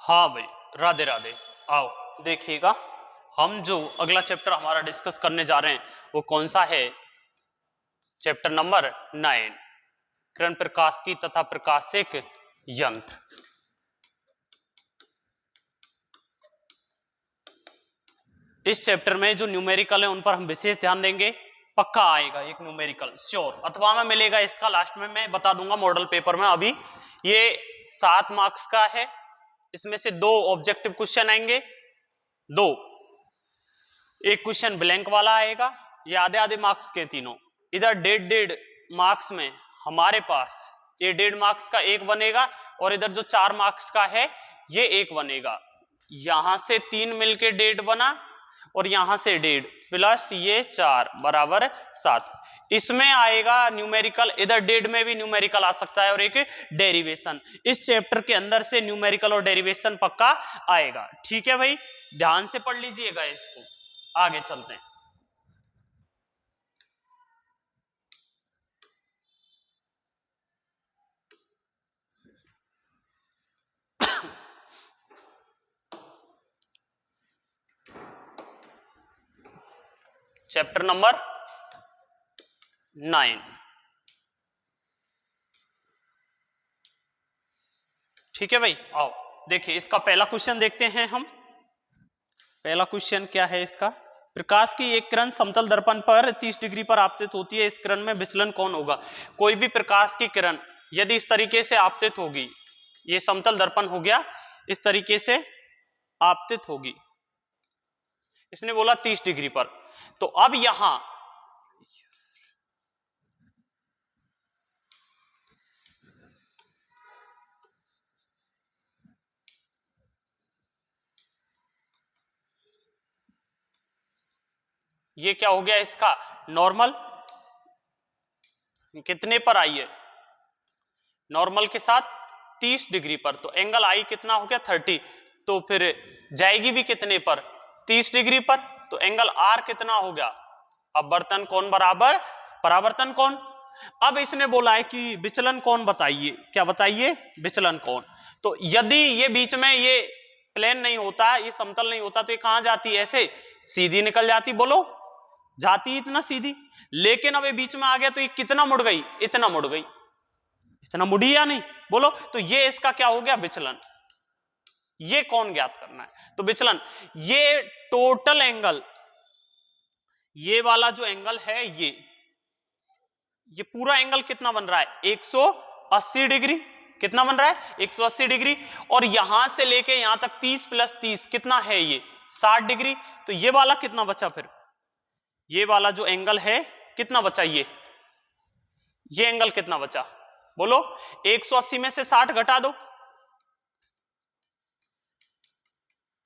हाँ भाई, राधे राधे। आओ देखिएगा, हम जो अगला चैप्टर हमारा डिस्कस करने जा रहे हैं वो कौन सा है? चैप्टर नंबर 9, किरण प्रकाशिकी तथा प्रकाशिक यंत्र। इस चैप्टर में जो न्यूमेरिकल है उन पर हम विशेष ध्यान देंगे। पक्का आएगा एक न्यूमेरिकल श्योर, अथवा में मिलेगा इसका लास्ट में मैं बता दूंगा मॉडल पेपर में। अभी ये 7 मार्क्स का है, इसमें से 2 ऑब्जेक्टिव क्वेश्चन आएंगे, 2 एक क्वेश्चन ब्लैंक वाला आएगा। ये आधे आधे मार्क्स के तीनों। इधर 1.5 मार्क्स में हमारे पास ये 1.5 मार्क्स का एक बनेगा और इधर जो 4 मार्क्स का है ये एक बनेगा। यहां से 3 मिलके 1.5 बना और यहां से 1.5 प्लस ये 4 बराबर 7। इसमें आएगा न्यूमेरिकल, इधर 1.5 में भी न्यूमेरिकल आ सकता है और एक डेरिवेशन। इस चैप्टर के अंदर से न्यूमेरिकल और डेरिवेशन पक्का आएगा। ठीक है भाई, ध्यान से पढ़ लीजिएगा इसको। आगे चलते हैं। Chapter number 9। ठीक है भाई, आओ देखिए इसका पहला क्वेश्चन देखते हैं हम। पहला क्वेश्चन क्या है इसका? प्रकाश की एक किरण समतल दर्पण पर 30 डिग्री पर आपतित होती है, इस किरण में विचलन कौन होगा? कोई भी प्रकाश की किरण यदि इस तरीके से आपतित होगी, ये समतल दर्पण हो गया, इस तरीके से आपतित होगी, इसने बोला 30 डिग्री पर। तो अब यहां ये क्या हो गया इसका नॉर्मल, कितने पर आई है? नॉर्मल के साथ 30 डिग्री पर, तो एंगल आई कितना हो गया 30। तो फिर जाएगी भी कितने पर? 30 डिग्री पर। तो एंगल आर कितना हो गया? अपवर्तन कोण बराबर परावर्तन कोण। अब इसने बोला है कि विचलन कोण बताइए। क्या बताइए? विचलन कोण। तो यदि ये बीच में ये प्लेन नहीं होता, ये समतल नहीं होता, तो ये कहां जाती? ऐसे सीधी निकल जाती। बोलो, जाती इतना सीधी। लेकिन अब ये बीच में आ गया तो ये कितना मुड़ गई? इतना मुड़ गई। इतना मुड़ी या नहीं? बोलो, तो ये इसका क्या हो गया? विचलन। ये कौन ज्ञात करना है? तो विचलन, ये टोटल एंगल, ये वाला जो एंगल है ये पूरा एंगल कितना बन रहा है? 180 डिग्री। कितना बन रहा है? 180 डिग्री। और यहां से लेके यहां तक 30 + 30 कितना है? ये 60 डिग्री। तो ये वाला कितना बचा फिर? ये वाला जो एंगल है कितना बचा? ये एंगल कितना बचा? बोलो, 180 में से 60 घटा दो,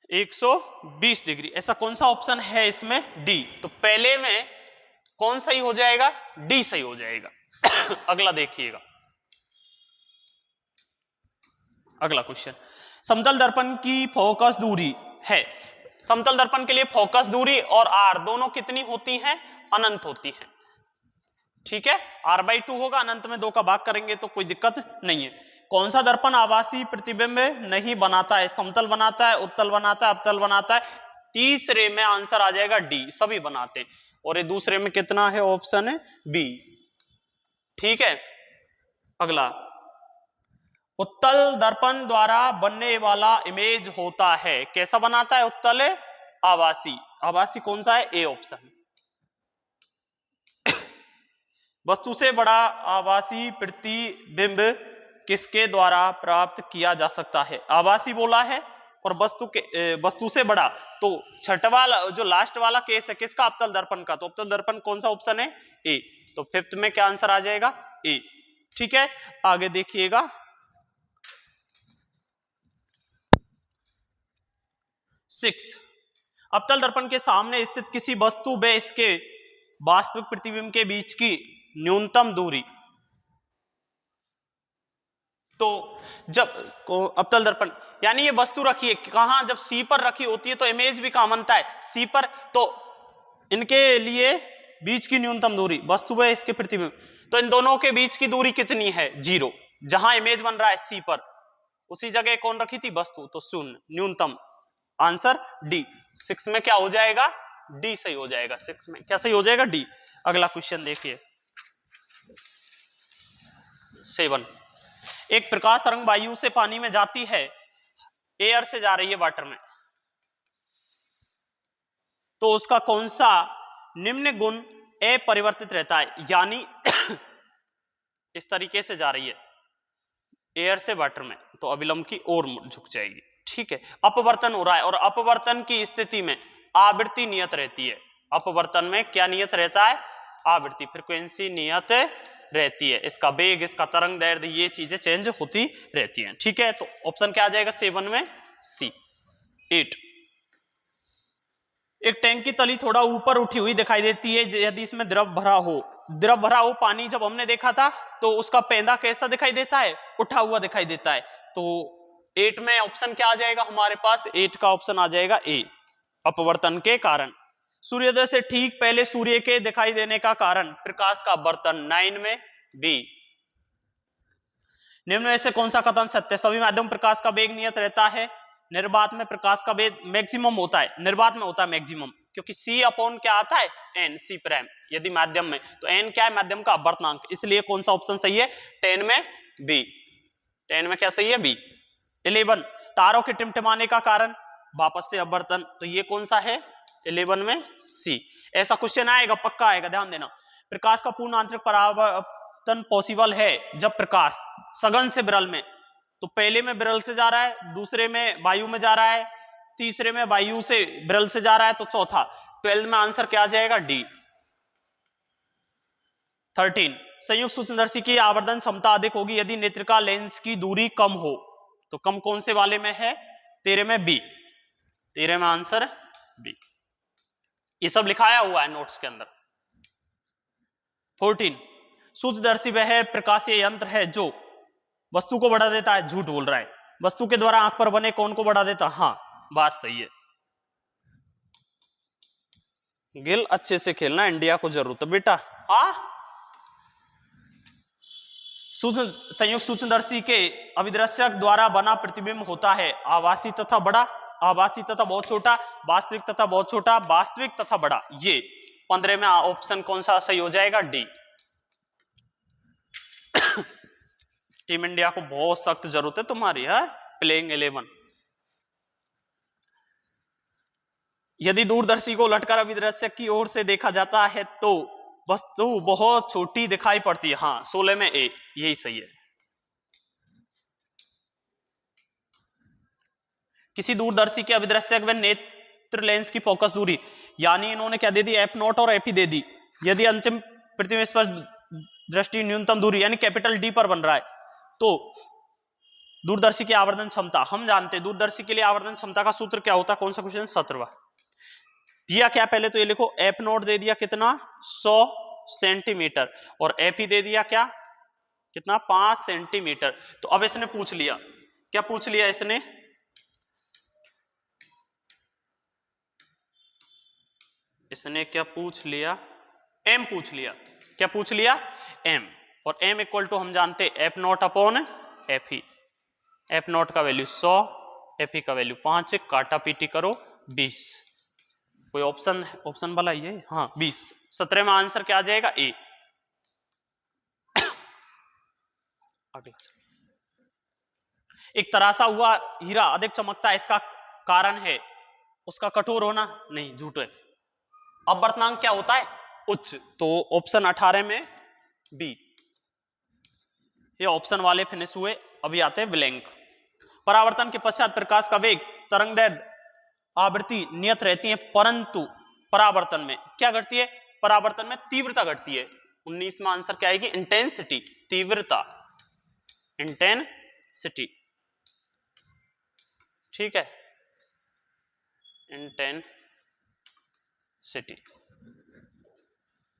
120 डिग्री। ऐसा कौन सा ऑप्शन है इसमें? डी। तो पहले में कौन सही हो जाएगा? डी सही हो जाएगा। अगला देखिएगा, अगला क्वेश्चन। समतल दर्पण की फोकस दूरी है। समतल दर्पण के लिए फोकस दूरी और आर दोनों कितनी होती हैं? अनंत होती हैं। ठीक है, r/2 होगा, अनंत में 2 का भाग करेंगे तो कोई दिक्कत नहीं है। कौन सा दर्पण आभासी प्रतिबिंब नहीं बनाता है? समतल बनाता है, उत्तल बनाता है, अवतल बनाता है। तीसरे में आंसर आ जाएगा डी, सभी बनाते हैं। और ये दूसरे में कितना है? ऑप्शन है बी। ठीक है, अगला। उत्तल दर्पण द्वारा बनने वाला इमेज होता है, कैसा बनाता है? उत्तल आभासी। आभासी कौन सा है? A option. वस्तु से बड़ा आभासी प्रतिबिंब किसके द्वारा प्राप्त किया जा सकता है? आभासी बोला है और वस्तु से बड़ा, तो छठवां जो लास्ट वाला केस है किसका? अवतल दर्पण का। तो अवतल दर्पण कौन सा ऑप्शन है? ए। तो 5th में क्या आंसर आ जाएगा? ए। ठीक है, आगे देखिएगा। 6, अवतल दर्पण के सामने स्थित किसी वस्तु व इसके वास्तविक प्रतिबिंब के बीच की न्यूनतम दूरी। तो जब अवतल दर्पण यानी ये वस्तु रखी है कहां? जब सी पर रखी होती है तो इमेज भी कहां बनता है? सी पर। तो इनके लिए बीच की न्यूनतम दूरी, वस्तु व इसके प्रतिबिंब, तो इन दोनों के बीच की दूरी कितनी है? 0। जहां इमेज बन रहा है सी पर, उसी जगह कौन रखी थी? वस्तु, तो शून्य, न्यूनतम। Answer D. 6 में क्या हो जाएगा? डी सही हो जाएगा। 6 में क्या सही हो जाएगा? डी। अगला क्वेश्चन देखिए 7। एक प्रकाश तरंग वायु से पानी में जाती है, एयर से जा रही है वाटर में, तो उसका कौन सा निम्न गुण अपरिवर्तित रहता है? यानी इस तरीके से जा रही है एयर से वाटर में, तो अविलंब की ओर झुक जाएगी। ठीक है, अपवर्तन हो रहा है और अपवर्तन की स्थिति में आवृत्ति नियत रहती है। अपवर्तन में क्या नियत रहता है? आवृत्ति, फ्रीक्वेंसी नियत रहती है। इसका वेग, इसका तरंग दैर्ध्य, ये चीजें चेंज होती रहती हैं। ठीक है, तो ऑप्शन क्या आ जाएगा 7 में? सी। 8। एक टैंक की तली थोड़ा ऊपर उठी हुई दिखाई देती है यदि इसमें द्रव भरा हो। द्रव भरा हो पानी जब हमने देखा था तो उसका पेंदा कैसा दिखाई देता है? उठा हुआ दिखाई देता है। तो 8 में ऑप्शन क्या आ जाएगा हमारे पास? 8 का ऑप्शन आ जाएगा ए, अपवर्तन के कारण। सूर्योदय से ठीक पहले सूर्य के दिखाई देने का कारण? प्रकाश का अपवर्तन, 9 में बी। निम्न में से कौन सा कथन सत्य है? सभी माध्यम प्रकाश का वेग नियत रहता है। निर्वात में प्रकाश का वेग मैक्सिमम होता है, निर्वात में होता है मैक्सिमम, क्योंकि सी अपॉन क्या आता है? N, C prime. यदि माध्यम में, तो एन क्या है? माध्यम का अपवर्तनांक, इसलिए कौन सा ऑप्शन सही है? 10 में बी। 10 में क्या सही है? बी। 11 तारों के टिमटिमाने का कारण? वापस से अपवर्तन, तो ये कौन सा है? 11 में सी। ऐसा क्वेश्चन आएगा, पक्का आएगा, ध्यान देना। प्रकाश का पूर्ण आंतरिक परावर्तन पॉसिबल है जब प्रकाश सघन से विरल में, तो पहले में विरल से जा रहा है, दूसरे में वायु में जा रहा है, तीसरे में वायु से विरल से जा रहा है, तो चौथा। 12 में आंसर क्या आ जाएगा? डी। 13 संयुक्त सूक्ष्मदर्शी की आवर्धन क्षमता अधिक होगी यदि नेत्रिका लेंस की दूरी कम हो, तो कम कौन से वाले में है? 13 में बी। 13 में आंसर बी। ये सब लिखाया हुआ है नोट्स के अंदर। 14 सूक्ष्मदर्शी वह प्रकाशीय यंत्र है जो वस्तु को बढ़ा देता है। झूठ बोल रहा है। वस्तु के द्वारा आंख पर बने कौन को बढ़ा देता? हाँ, बात सही है। गिल अच्छे से खेलना, इंडिया को जरूरत है बेटा। हाँ, संयुक्त सूक्ष्मदर्शी के अभिदृश्यक द्वारा बना प्रतिबिंब होता है आभासी तथा बड़ा, आभासी तथा बहुत छोटा, वास्तविक तथा बहुत छोटा, वास्तविक तथा बड़ा। ये 15 में ऑप्शन कौन सा सही हो जाएगा? डी। टीम इंडिया को बहुत सख्त जरूरत है तुम्हारी, है प्लेइंग 11। यदि दूरदर्शी को लटकर अभिदृश्यक की ओर से देखा जाता है तो वस्तु बहुत छोटी दिखाई पड़ती है। हाँ, 16 में ए, यही सही है। किसी दूरदर्शी के अभिदृश्यक व नेत्र लेंस की फोकस दूरी, यानी इन्होंने क्या दे दी? F0 और F दे दी। यदि अंतिम प्रतिबिंब स्पर्श दृष्टि न्यूनतम दूरी यानी कैपिटल डी पर बन रहा है, तो दूरदर्शी की आवर्धन क्षमता, हम जानते हैं दूरदर्शी के लिए आवर्धन क्षमता का सूत्र क्या होता है? कौन सा क्वेश्चन? 17वां। दिया क्या? पहले तो ये लिखो, F0 दे दिया कितना? 100 सेंटीमीटर, और F दे दिया क्या? कितना? 5 सेंटीमीटर। तो अब इसने पूछ लिया, क्या पूछ लिया इसने? इसने क्या पूछ लिया? M पूछ लिया। क्या पूछ लिया? M। और M इक्वल टू हम जानते F0 अपॉन Fe। F0 का वैल्यू 100, Fe का वैल्यू 5, काटा पीटी करो 20। कोई ऑप्शन वाला ये? हाँ, 20। 17 में आंसर क्या आ जाएगा? ए। अगला, एक तरासा हुआ हीरा अधिक चमकता है, इसका कारण है उसका कठोर होना? नहीं, झूठ है। अपवर्तनांक क्या होता है? उच्च। तो ऑप्शन 18 में बी। ये ऑप्शन वाले फिनिश हुए, अभी आते हैं ब्लैंक। परावर्तन के पश्चात प्रकाश का वेग, तरंगदैर्ध्य, आवृत्ति नियत रहती है, परंतु परावर्तन में क्या घटती है? परावर्तन में तीव्रता घटती है। 19 में आंसर क्या आएगी? इंटेंसिटी, तीव्रता, इंटेंसिटी। ठीक है, इंटेंसिटी।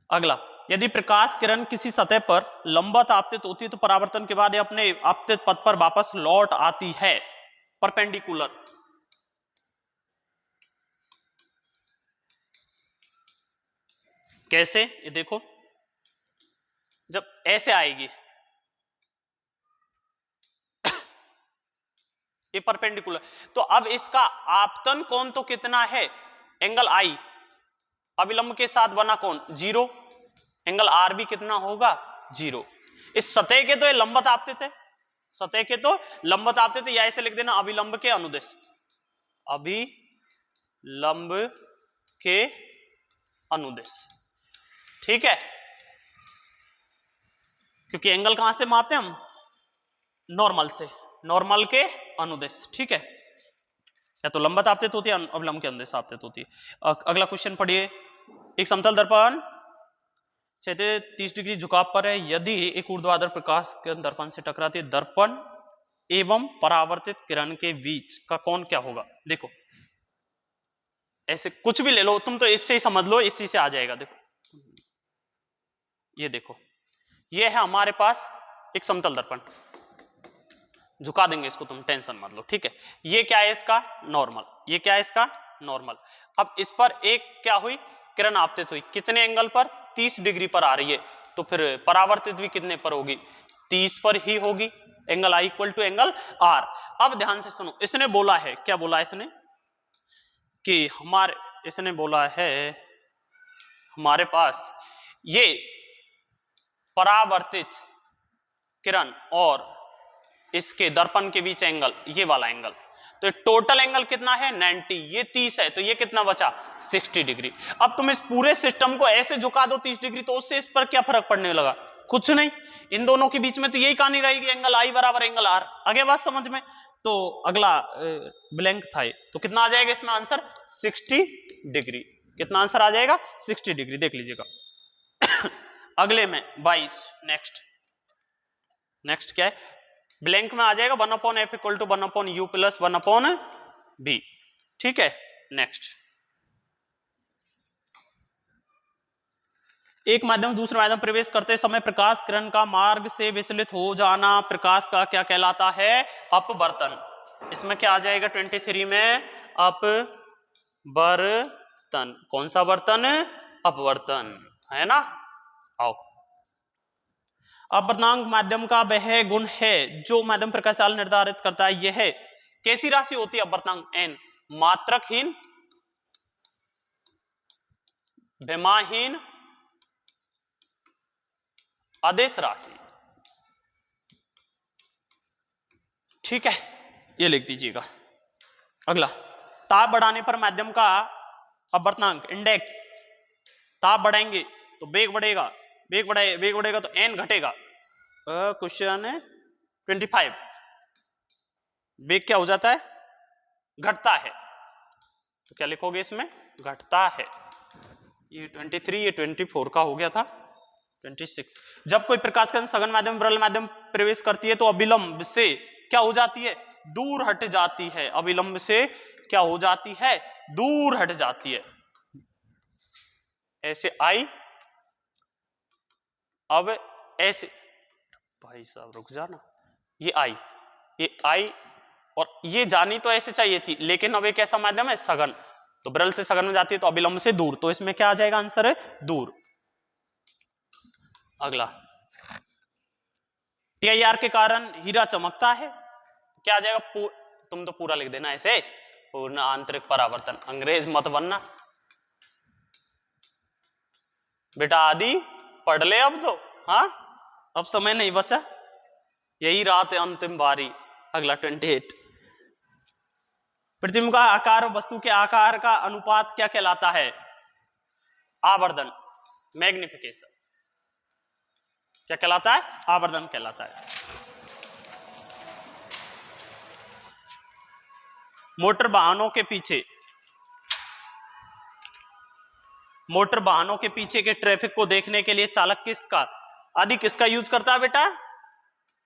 अगला, यदि प्रकाश किरण किसी सतह पर लंबवत आपतित होती है तो परावर्तन के बाद अपने आपतित पथ पर वापस लौट आती है, परपेंडिकुलर। कैसे? ये देखो, जब ऐसे आएगी ये परपेंडिकुलर। तो अब इसका आपतन कोण तो कितना है, एंगल आई, अभिलंब के साथ बना कोण 0, एंगल आर भी कितना होगा 0। इस सतह के तो ये लंबवत आपते थे, सतह के तो लंबवत आपते थे, या ऐसे लिख देना अभिलंब के अनुदिश, अभिलंब के अनुदिश, ठीक है। क्योंकि एंगल कहां से मापते हैं हम, नॉर्मल से, नॉर्मल के अनुदिश, ठीक है। या तो लंबवत आपतित होती है, अभिलंब के अनुदिश आपतित होती है। अगला क्वेश्चन पढ़िए। एक समतल दर्पण क्षैतिज 30 डिग्री झुकाव पर है, यदि एक ऊर्ध्वाधर प्रकाश किरण दर्पण से टकराती है, दर्पण एवं परावर्तित किरण के बीच का कोण क्या होगा। देखो ऐसे कुछ भी ले लो तुम, तो इससे ही समझ लो, इसी से आ जाएगा। देखो ये देखो, ये है हमारे पास एक समतल दर्पण, झुका देंगे इसको, तुम टेंशन मत लो, ठीक है। ये क्या है इसका नॉर्मल, ये क्या है इसका नॉर्मल। अब इस पर एक क्या हुई, किरण आपतित हुई, कितने एंगल पर, 30 डिग्री पर आ रही है, तो फिर परावर्तित भी कितने पर होगी, 30 पर ही होगी, angle I equal to angle R. अब ध्यान से सुनो, इसने बोला है, क्या बोला है इसने, कि इसने बोला है हमारे पास ये परावर्तित किरण और इसके दर्पण के बीच एंगल, ये वाला एंगल, तो टोटल एंगल कितना है 90, ये 30 है, तो ये कितना बचा 60 डिग्री। अब तुम इस पूरे सिस्टम को ऐसे झुका दो 30 डिग्री, तो उससे इस पर क्या फर्क पड़ने लगा, कुछ नहीं। इन दोनों के बीच में तो यही कहानी रहेगी, एंगल आई बराबर एंगल आर। आगे बात समझ में। तो अगला ब्लैंक था, तो कितना आ जाएगा इसमें आंसर 60 डिग्री। कितना आंसर आ जाएगा 60 डिग्री, देख लीजिएगा। अगले में 22, नेक्स्ट क्या है, ब्लैंक में आ जाएगा 1/f equal to 1/u plus 1/b, ठीक है। नेक्स्ट, एक माध्यम दूसरे माध्यम प्रवेश करते समय प्रकाश किरण का मार्ग से विचलित हो जाना प्रकाश का क्या कहलाता है, अपवर्तन। इसमें क्या आ जाएगा 23 में, अपवर्तन। कौन सा वर्तन, अपवर्तन, है ना। आओ, अपवर्तनांक माध्यम का वह गुण है जो माध्यम प्रकाश चाल निर्धारित करता है। यह कैसी राशि होती है अपवर्तनांक, एन, मात्रकहीन, विमाहीन, आदेश राशि, ठीक है, ये लिख दीजिएगा। अगला, ताप बढ़ाने पर माध्यम का अपवर्तनांक इंडेक्स, ताप बढ़ाएंगे तो वेग बढ़ेगा, वेग बढ़ेगा तो एन घटेगा। क्वेश्चन 25, वेग क्या हो जाता है, घटता है, तो क्या लिखोगे इसमें, घटता है। ये 23, ये 24 का हो गया था 26। जब कोई प्रकाश किरण सघन माध्यम विरल माध्यम प्रवेश करती है तो अभिलंब से क्या हो जाती है, दूर हट जाती है। अभिलंब से क्या हो जाती है, दूर हट जाती है। ऐसे आई, अब ऐसे, भाई साहब रुक जाना, ये आई और ये जानी तो ऐसे चाहिए थी, लेकिन अब एक ऐसा माध्यम है सघन, तो विरल से सघन में जाती है तो अभिलंब से दूर, तो इसमें क्या आ जाएगा आंसर है दूर। अगला, TIR के कारण हीरा चमकता है, क्या आ जाएगा, तुम तो पूरा लिख देना ऐसे, पूर्ण आंतरिक परावर्तन। अंग्रेज मत बनना बेटा, आदि पढ़ ले अब तो, हाँ अब समय नहीं बचा, यही रात है अंतिम बारी। अगला 28, प्रतिबिंब का आकार और वस्तु के आकार का अनुपात क्या कहलाता है, आवर्धन, मैग्निफिकेशन, क्या कहलाता है, आवर्धन कहलाता है। मोटर वाहनों के पीछे के ट्रैफिक को देखने के लिए चालक किसका यूज करता है बेटा,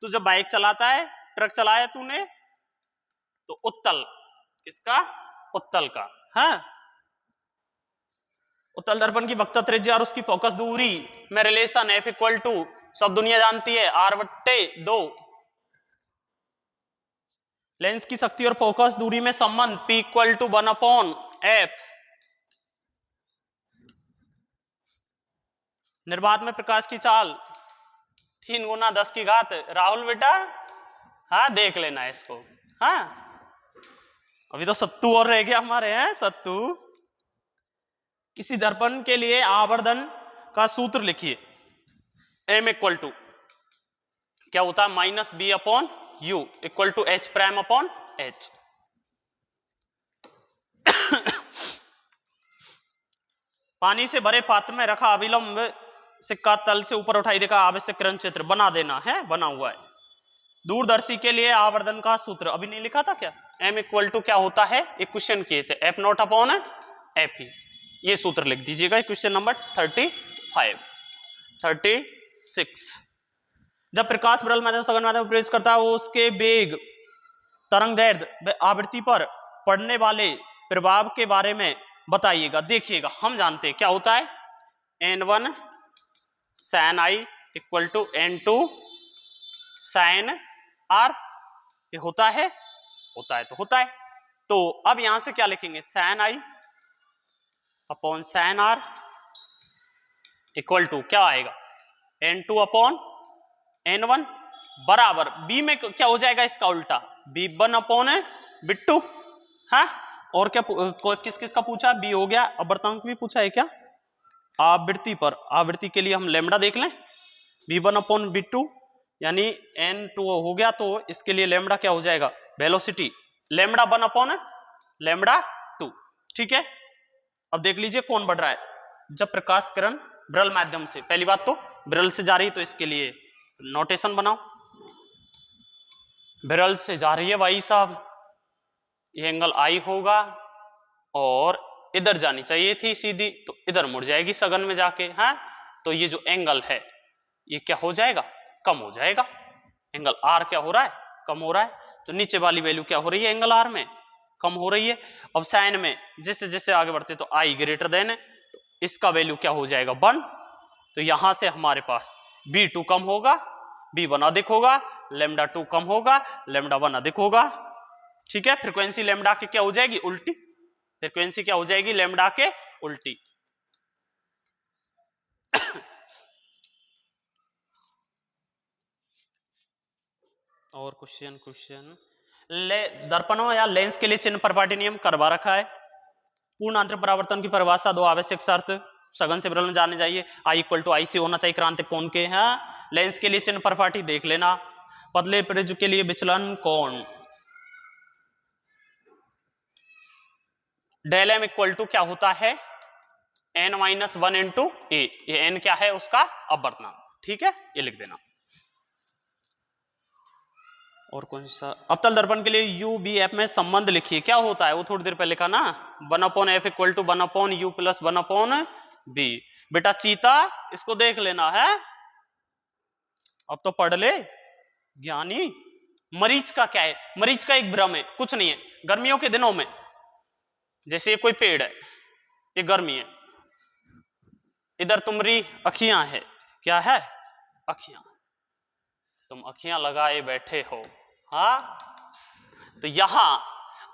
तू जब बाइक चलाता है, ट्रक चलाया तूने, तो उत्तल, किसका, उत्तल का, हाँ। उत्तल दर्पण की वक्ता त्रिज्या और उसकी फोकस दूरी में रिलेशन F इक्वल टू, सब दुनिया जानती है, R/2। लेंस की शक्ति और फोकस दूरी में संबंध P इक्वल टू 1/f। निर्वात में प्रकाश की चाल 3 × 10⁻⁻। राहुल बेटा, हाँ देख लेना इसको, हाँ अभी तो सत्तू और रह गया हमारे, हैं सत्तू। किसी दर्पण के लिए आवर्धन का सूत्र लिखिए। m इक्वल टू क्या होता है, minus B upon U equal to H prime upon H. पानी से भरे पात्र में रखा अविलंब सिक्का तल से ऊपर उठाई देखा आवश्यक किरण क्षेत्र बना देना है, बना हुआ है। दूरदर्शी के लिए आवर्धन का सूत्र अभी नहीं लिखा था क्या, m इक्वल टू क्या होता है, एक क्वेश्चन किए थे, एफ नॉट अपॉन एफ ही। ये सूत्र लिख दीजिएगा, क्वेश्चन नंबर 35 36। जब प्रकाश विरल माध्यम सघन माध्यम प्रवेश करता है वो उसके वेग तरंग दैर्ध्य आवृत्ति पर पड़ने वाले प्रभाव के बारे में बताइएगा। देखिएगा हम जानते हैं क्या होता है, n1 sin i equal to n2 sin r। ये होता है तो होता है। तो अब यहां से क्या लिखेंगे, sin i upon sin r equal to क्या आएगा, n2 अपॉन n1 बराबर b में क्या हो जाएगा इसका उल्टा, b1 अपॉन b2। हाँ, और क्या किस किस का पूछा, b हो गया, अवर्तांक भी पूछा है क्या, आवृत्ति पर। आवृत्ति के लिए हम लेमड़ा देख लें, b1 अपॉन b2 यानी n2 हो गया, तो इसके लिए लेमड़ा क्या हो जाएगा, वेलोसिटी लेमड़ा 1 अपॉन लेमड़ा 2। ठीक है, अब देख लीजिए कौन बढ़ रहा है, जब प्रकाश किरण विरल माध्यम से, पहली बात तो विरल से जा रही है तो इसके लिए नोटेशन बनाओ, विरल से जा रही है भाई साहब, ये एंगल आई होगा और इधर जानी चाहिए थी सीधी, तो इधर मुड़ जाएगी सघन में जाके। हाँ, तो ये जो एंगल है ये क्या हो जाएगा, कम हो जाएगा। एंगल आर क्या हो रहा है, कम हो रहा है। तो नीचे वाली वैल्यू क्या हो रही है, एंगल आर में कम हो रही है। अब साइन में जैसे जैसे आगे बढ़ते तो आई ग्रेटर देन है, तो इसका वैल्यू क्या हो जाएगा 1। तो यहां से हमारे पास b2 कम होगा, b1 अधिक होगा, लेमडा 2 कम होगा, लेमडा 1 अधिक होगा। ठीक है, फ्रीक्वेंसी लेमडा के क्या हो जाएगी, उल्टी। फ्रीक्वेंसी क्या हो जाएगी, लेमडा के उल्टी। और क्वेश्चन दर्पणों या लेंस के लिए चिन्ह परपाटी नियम करवा रखा है। पूर्ण अंतर परावर्तन की परिभाषा, दो आवश्यक शर्त सघन से विरल में जाने चाहिए, आई इक्वल टू आई सी होना चाहिए क्रांतिक कोण के। हैं, लेंस के लिए चिन्ह परपाटी देख लेना। पतले प्रिज्म के लिए विचलन कोण डेल एम इक्वल टू क्या होता है, n माइनस 1 इंटू ए। ये n क्या है, उसका अपवर्तनांक। ठीक है, ये लिख देना। और कौन सा, अवतल दर्पण के लिए यू बी एफ में संबंध लिखिए। क्या होता है वो थोड़ी देर पहले लिखा ना, 1 upon F equal to 1 upon U plus 1 upon B. बेटा चीता, इसको देख लेना है, अब तो पढ़ ले ज्ञानी। मरीच का क्या है, मरीच का एक भ्रम है, कुछ नहीं है। गर्मियों के दिनों में जैसे ये कोई पेड़ है, ये गर्मी है, इधर तुम्हारी अखियां है, क्या है, अखियां, तुम अखियां लगाए बैठे हो। हाँ, तो यहां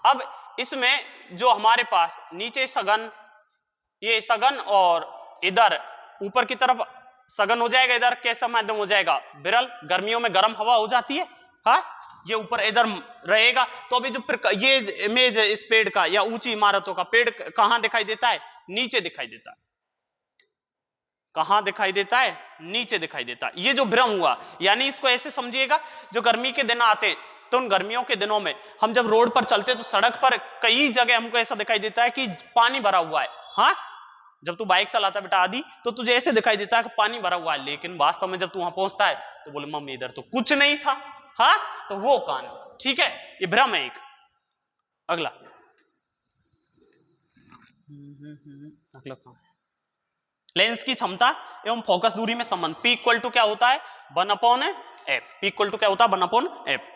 अब इसमें जो हमारे पास नीचे सघन, ये सघन और इधर ऊपर की तरफ सघन हो जाएगा, इधर कैसा माध्यम हो जाएगा, विरल। गर्मियों में गर्म हवा हो जाती है। हाँ, ये ऊपर इधर रहेगा। तो अभी जो ये इमेज है इस पेड़ का या ऊंची इमारतों का, पेड़ कहां दिखाई देता है, नीचे दिखाई देता है। कहां दिखाई देता है, नीचे दिखाई देता है। ये जो भ्रम हुआ, यानी इसको ऐसे समझिएगा, जो गर्मी के दिन आते तो उन गर्मियों के दिनों में हम जब रोड पर चलते तो सड़क पर कई जगह हमको ऐसा दिखाई देता है कि पानी भरा हुआ है। हाँ, जब तू बाइक चलाता बेटा आदि, तो तुझे ऐसे दिखाई देता है कि पानी भरा हुआ है, लेकिन वास्तव में जब तू वहां पहुंचता है तो बोले मम्मी इधर तो कुछ नहीं था। हाँ, तो वो कान, ठीक है, ये भ्रम है एक। अगला अगला कहां है, लेंस की क्षमता एवं फोकस दूरी में संबंध। P इक्वल टू क्या होता है, 1 upon F. P equal to क्या होता है, 1 अपॉन एफ।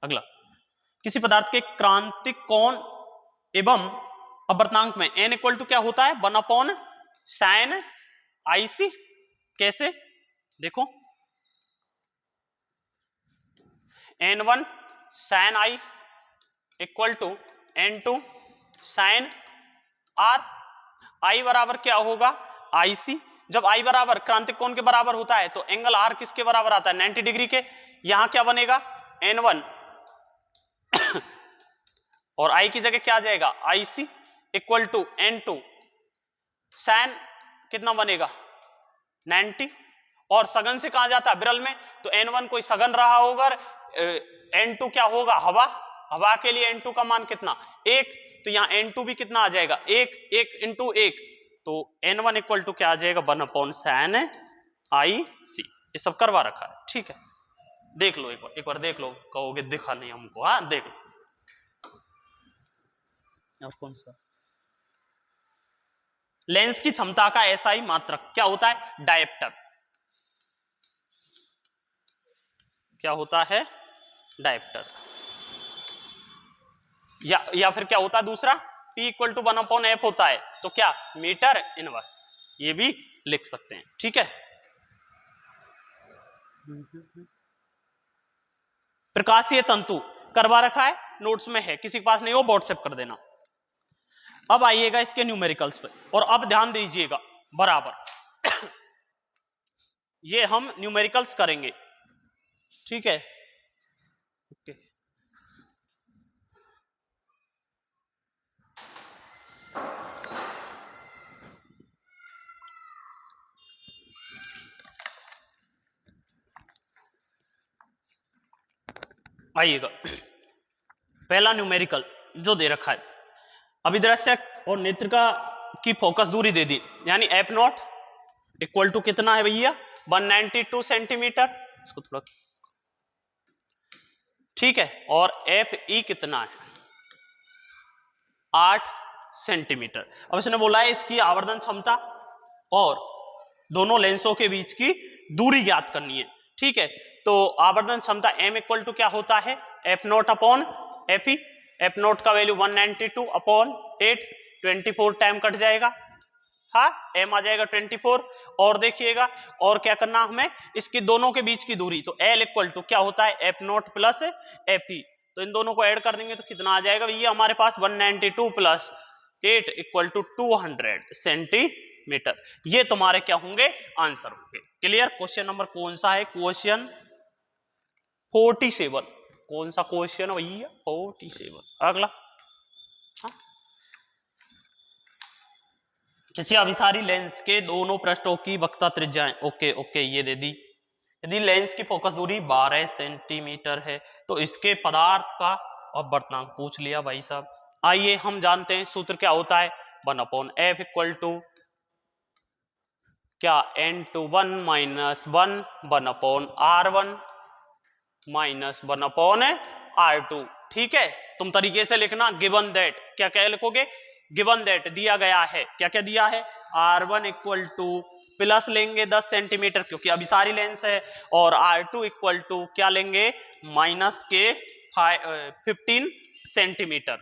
अगला, किसी पदार्थ के क्रांतिक कोण एवं अपवर्तनांक में n इक्वल टू क्या होता है, 1 अपॉन साइन आई सी। कैसे, देखो, n1 sine i equal to n2 sine r. I बराबर क्या होगा, आई सी। जब आई बराबर क्रांतिक कोण के बराबर होता है तो एंगल आर किसके बराबर आता है, 90 डिग्री के। यहां क्या बनेगा, n1 और आई की जगह क्या आ जाएगा IC equal to N2 sign कितना बनेगा 90, और सघन से कहा जाता है विरल में, तो N1 कोई सघन रहा होगा, N2 क्या होगा हवा, हवा के लिए N2 का मान कितना 1, तो यहाँ N2 भी कितना आ जाएगा 1 इंटू 1, तो N1 इक्वल टू क्या आ जाएगा 1/sin IC। ये सब करवा रखा है, ठीक है, देख लो एक बार देख लो, कहोगे दिखा नहीं हमको, हाँ देख लो। और कौन सा लेंस की क्षमता का SI मात्रक क्या होता है डायप्टर, क्या होता है डायप्टर, या फिर क्या होता है दूसरा P इक्वल टू 1/F होता है, तो क्या मीटर इनवर्स, ये भी लिख सकते हैं, ठीक है। प्रकाशीय तंतु करवा रखा है, नोट्स में है, किसी के पास नहीं हो व्हाट्सएप कर देना। अब आइएगा इसके न्यूमेरिकल्स पे, और अब ध्यान दीजिएगा बराबर ये हम न्यूमेरिकल्स करेंगे, ठीक है, ओके। आइएगा पहला न्यूमेरिकल जो दे रखा है, अभिदर्शक और नेत्र का की फोकस दूरी दे दी, यानी F0 इक्वल टू कितना है भैया 192 सेंटीमीटर, इसको थोड़ा ठीक है, और FE कितना है 8 सेंटीमीटर। अब इसने बोला है इसकी आवर्धन क्षमता और दोनों लेंसों के बीच की दूरी ज्ञात करनी है, ठीक है। तो आवर्धन क्षमता M इक्वल टू क्या होता है F0 अपॉन FE, F0 का वैल्यू 192 अपॉन 8, 24 टाइम कट जाएगा, हाँ M आ जाएगा 24, और देखिएगा और क्या करना हमें इसकी दोनों के बीच की दूरी, तो L इक्वल टू क्या होता है F0 प्लस FE, तो इन दोनों को ऐड कर देंगे तो कितना आ जाएगा ये हमारे पास 192 प्लस 8 इक्वल टू 200 सेंटीमीटर। ये तुम्हारे क्या होंगे आंसर होंगे। क्लियर। क्वेश्चन नंबर कौन सा है, क्वेश्चन 47, कौन सा क्वेश्चन भैया 47। अगला किसी अभिसारी लेंस के दोनों पृष्ठों की वक्रता त्रिज्याएं, ओके ओके ये दे दी। यदि लेंस की फोकस दूरी 12 सेंटीमीटर है तो इसके पदार्थ का अपवर्तनांक पूछ लिया भाई साहब। आइए हम जानते हैं सूत्र क्या होता है 1/F इक्वल टू क्या N21 minus 1 1/R1 minus 1/R2, ठीक है। तुम तरीके से लिखना गिवन दैट, क्या क्या लिखोगे गिवन दैट दिया गया है, क्या क्या दिया है R1 इक्वल टू प्लस लेंगे 10 सेंटीमीटर क्योंकि अभिसारी लेंस है, और R2 इक्वल टू क्या लेंगे माइनस के 15 सेंटीमीटर,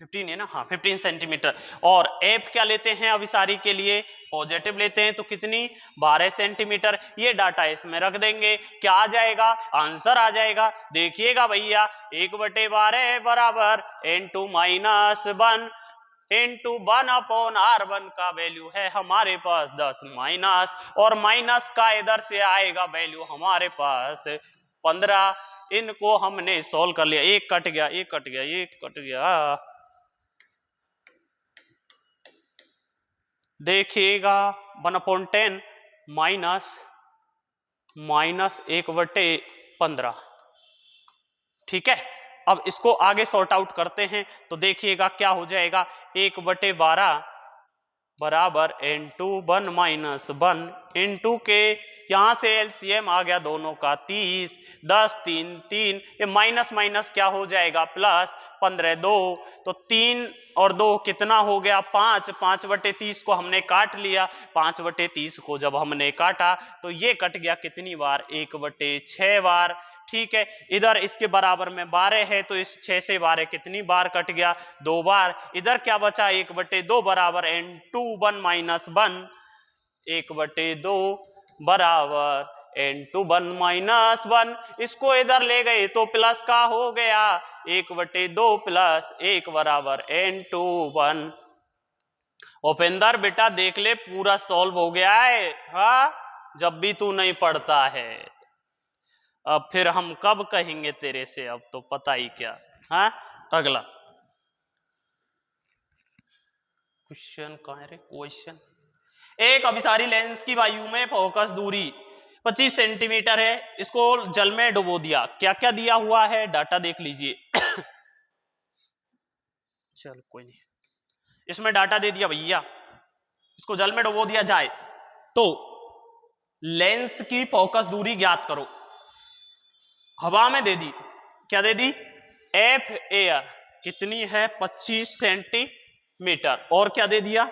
15 है ना, हाँ 15 सेंटीमीटर, और F क्या लेते हैं अभिसारी के लिए पॉजिटिव लेते हैं तो कितनी 12 सेंटीमीटर। ये डाटा इसमें रख देंगे, क्या आ जाएगा आंसर आ जाएगा, देखिएगा भैया 1/12 बराबर N2 माइनस 1 इंटू 1/R1 का वैल्यू है हमारे पास 10 माइनस, और माइनस का इधर से आएगा वैल्यू हमारे पास 15। इनको हमने सॉल्व कर लिया, एक कट गया एक कट गया एक कट गया, देखिएगा 1/10 माइनस 1/15, ठीक है। अब इसको आगे सॉर्ट आउट करते हैं तो देखिएगा क्या हो जाएगा 1/12 बराबर N2 1 माइनस 1 इंटू के यहां से LCM आ गया दोनों का 30, 10 3 3, ये माइनस माइनस क्या हो जाएगा प्लस 15 2, तो 3 और 2 कितना हो गया 5, 5/30 को हमने काट लिया, 5/30 को जब हमने काटा तो ये कट गया कितनी बार 1/6 बार, ठीक है। इधर इसके बराबर में 12 है तो इस 6 से 12 कितनी बार कट गया 2 बार, इधर क्या बचा 1/2 बराबर N2 1 माइनस 1, 1/2 बराबर N2 1 माइनस 1, इसको इधर ले गए तो प्लस का हो गया 1/2 प्लस 1 बराबर N2 1। उपेंद्र बेटा देख ले पूरा सॉल्व हो गया है, हाँ जब भी तू नहीं पढ़ता है, अब फिर हम कब कहेंगे तेरे से, अब तो पता ही क्या। हाँ अगला क्वेश्चन कहाँ है रे, क्वेश्चन। एक अभिसारी लेंस की वायु में फोकस दूरी 25 सेंटीमीटर है, इसको जल में डुबो दिया। क्या क्या दिया हुआ है डाटा देख लीजिए। चल कोई नहीं, इसमें डाटा दे दिया भैया, इसको जल में डुबो दिया जाए तो लेंस की फोकस दूरी ज्ञात करो। हवा में दे दी, क्या दे दी, एफ एयर कितनी है 25 सेंटीमीटर, और क्या दे दिया,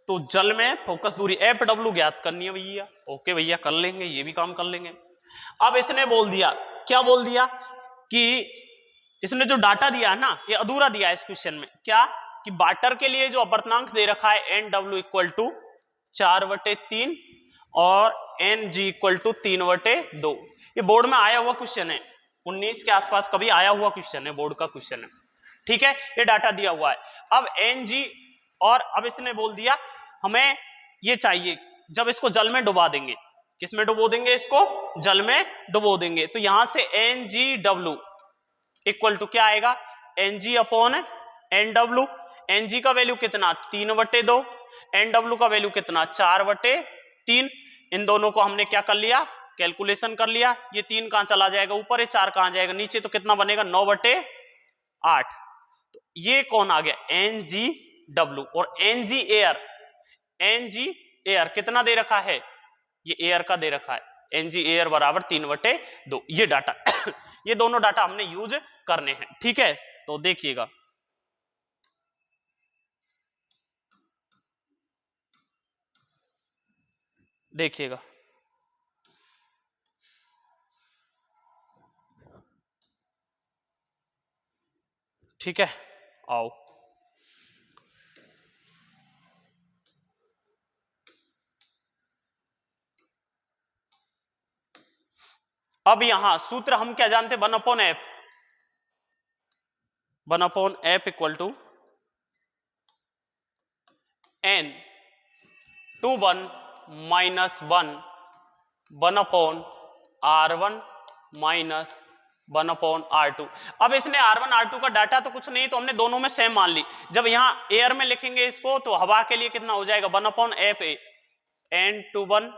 तो जल में फोकस दूरी एफ डब्ल्यू ज्ञात करनी है भैया। ओके भैया कर लेंगे, ये भी काम कर लेंगे। अब इसने बोल दिया, क्या बोल दिया कि इसने जो डाटा दिया है ना ये अधूरा दिया है इस क्वेश्चन में, क्या कि वाटर के लिए जो अपवर्तनांक दे रखा है एन डब्ल्यू इक्वल टू 4/3 और एन जी इक्वल टू 3/2। ये बोर्ड में आया हुआ क्वेश्चन है, 19 के आसपास कभी आया हुआ क्वेश्चन है, बोर्ड का क्वेश्चन है, ठीक है। ये डाटा दिया हुआ है। अब एन जी, और अब इसने बोल दिया हमें ये चाहिए जब इसको जल में डुबा देंगे, किस में डुबो देंगे, इसको जल में डुबो देंगे, तो यहां से N G W equal to क्या आएगा, एन जी upon N W. N G का वैल्यू कितना 3/2, एन डब्ल्यू का वैल्यू कितना 4/3। इन दोनों को हमने क्या कर लिया, कैलकुलेशन कर लिया। ये 3 कहां चला जाएगा ऊपर, ये 4 कहां जाएगा नीचे, तो कितना बनेगा 9/8। तो ये कौन आ गया, एन जी डब्ल्यू। और N G air, N G air कितना दे रखा है, ये एयर का दे रखा है, एन जी एयर बराबर 3/2। ये डाटा ये दोनों डाटा हमने यूज करने हैं, ठीक है। तो देखिएगा, देखिएगा ठीक है, आओ अब यहां सूत्र हम क्या जानते, 1/f, 1/f equal to n to 1 minus 1 1/r1 minus 1/r2। अब इसने r1 r2 का डाटा तो कुछ नहीं, तो हमने दोनों में सेम मान ली। जब यहाँ एयर में लिखेंगे इसको तो हवा के लिए कितना हो जाएगा 1/f a, n/1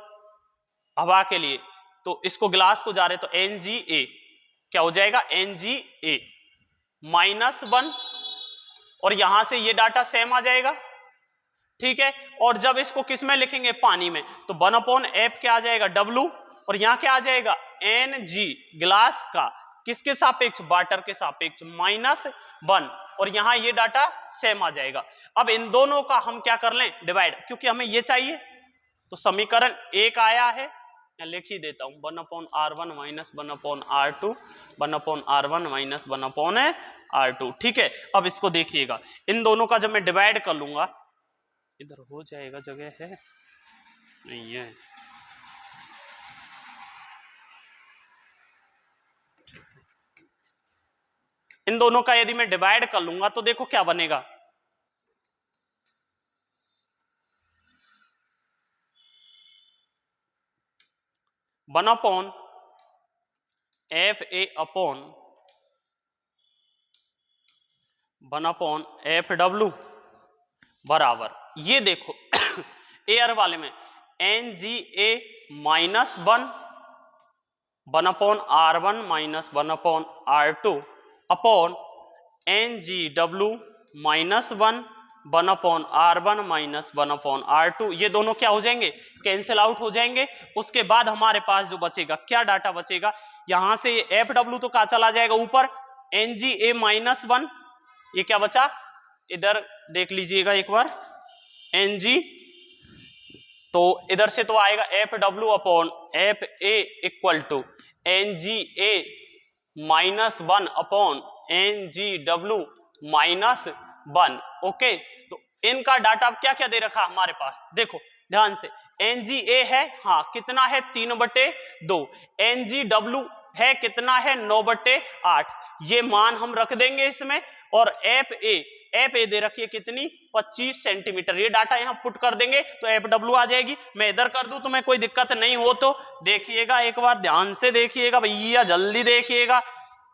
हवा के लिए, तो इसको गिलास को जा रहे तो NGA क्या हो जाएगा, NGA माइनस 1, और यहां से ये डाटा सेम आ जाएगा, ठीक है। और जब इसको किस में लिखेंगे, पानी में, तो 1/f क्या आ जाएगा W, और यहां क्या आ जाएगा NG गिलास का किसके सापेक्ष, वाटर के सापेक्ष -1, और यहां ये डाटा सेम आ जाएगा। अब इन दोनों का हम क्या कर लें, डिवाइड, क्योंकि हमें ये चाहिए, तो समीकरण 1 आया है, मैं लिख ही देता हूं 1/r1 minus 1/r2, 1/r1 minus 1/r2, ठीक है। अब इसको देखिएगा, इन दोनों का जब मैं डिवाइड कर लूंगा, इधर हो जाएगा, जगह है नहीं है, इन दोनों का यदि मैं डिवाइड कर लूंगा तो देखो क्या बनेगा, one upon F A upon 1/f बराबर, ये देखो एयर वाले में NGA minus 1 1/r1 minus 1/r2 upon NGW minus 1 1/r1 minus 1/r2। ये दोनों क्या हो जाएंगे, कैंसिल आउट हो जाएंगे। उसके बाद हमारे पास जो बचेगा, क्या डाटा बचेगा, यहां से ये FW तो कहा चला जाएगा ऊपर, NGA माइनस 1, ये क्या बचा, इधर देख लीजिएगा एक बार, NG, तो इधर से तो आएगा FW upon FA equal to NGA minus 1 upon NGW minus 1। Okay, तो इनका डाटा क्या क्या दे रखा हमारे पास, देखो ध्यान से, NGA है हाँ कितना है 3/2, NGW है कितना है 9/8, ये मान हम रख देंगे इसमें, और FA दे रखी है कितनी 25 सेंटीमीटर, ये डाटा यहां पुट कर देंगे तो FW आ जाएगी। मैं इधर कर दूं तुम्हें कोई दिक्कत नहीं हो तो देखिएगा, एक बार ध्यान से देखिएगा भैया, जल्दी देखिएगा,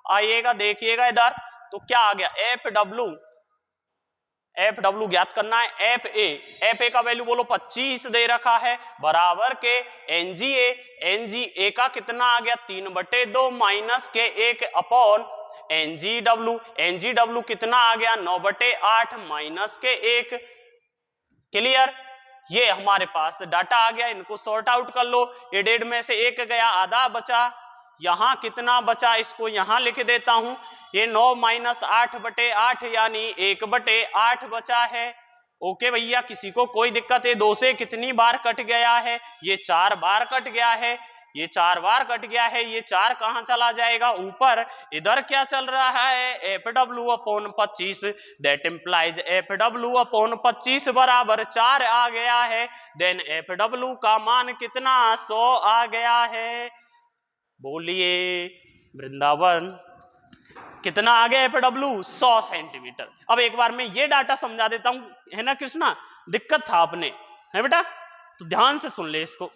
आइएगा देखिएगा इधर, तो क्या आ गया FW एफ डब्ल्यू ज्ञात करना है। एफ ए का वैल्यू बोलो 25 दे रखा है, बराबर के एन जी ए का कितना आ गया 3/2 माइनस के 1 अपॉन एन जी डब्ल्यू कितना आ गया 9/8 माइनस के 1। क्लियर, ये हमारे पास डाटा आ गया, इनको सॉर्ट आउट कर लो। ये 1.5 में से 1 गया, आधा बचा, यहां कितना बचा इसको यहां लिख देता हूं, ये 9 माइनस 8/8 यानी 1/8 बचा है। ओके भैया, किसी को कोई दिक्कत है? 2 से कितनी बार कट गया है? ये 4 बार कट गया है, ये 4 बार कट गया है, ये 4 कहां चला जाएगा ऊपर। इधर क्या चल रहा है F W upon 25, that implies F W upon 25 बराबर 4 आ गया है। देन एफ डब्ल्यू का मान कितना 100 आ गया है। बोलिए वृंदावन, कितना आ गया एफ डब्ल्यू 100 सेंटीमीटर। अब एक बार मैं ये डाटा समझा देता हूं, है ना कृष्णा, दिक्कत था आपने, है बेटा, तो ध्यान से सुन ले, इसको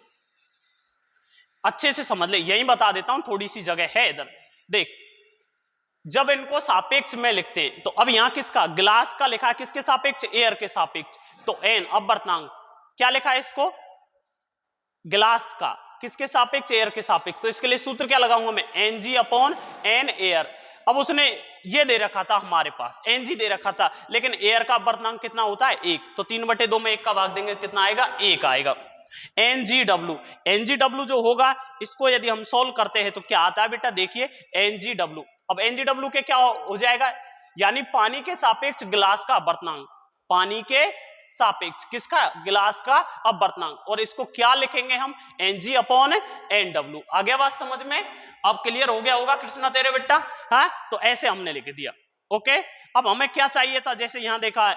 अच्छे से समझ ले। यही बता देता हूं, थोड़ी सी जगह है इधर देख। जब इनको सापेक्ष में लिखते हैं तो अब यहां किसका, ग्लास का लिखा है, किसके सापेक्ष, एयर के सापेक्ष, तो एन अपवर्तनांक क्या लिखा है इसको, ग्लास का किसके सापेक्ष, एयर के सापेक्ष। तो इसके लिए सूत्र क्या लगाऊंगा मैं, एन जी अपॉन एन एयर। अब उसने ये दे रखा था हमारे पास, एन जी दे रखा था, लेकिन एयर का अपवर्तनांक कितना होता है 1, तो 3/2 में 1 का भाग देंगे कितना आएगा 1 आएगा। एन जी डब्ल्यू जो होगा, इसको यदि हम सोल्व करते हैं तो क्या आता है बेटा, देखिए एन जी डब्ल्यू। अब एन जी डब्ल्यू के क्या हो जाएगा, यानी पानी के सापेक्ष ग्लास का अपवर्तनांक, पानी के सापेक्ष किसका, ग्लास का अपवर्तनांक, और इसको क्या लिखेंगे हम, एन जी अपॉन एन डब्ल्यू। आ गया बात समझ में, अब क्लियर हो गया होगा कृष्णा तेरे बेटा, हाँ, तो ऐसे हमने लिख दिया। ओके, अब हमें क्या चाहिए था, जैसे यहां देखा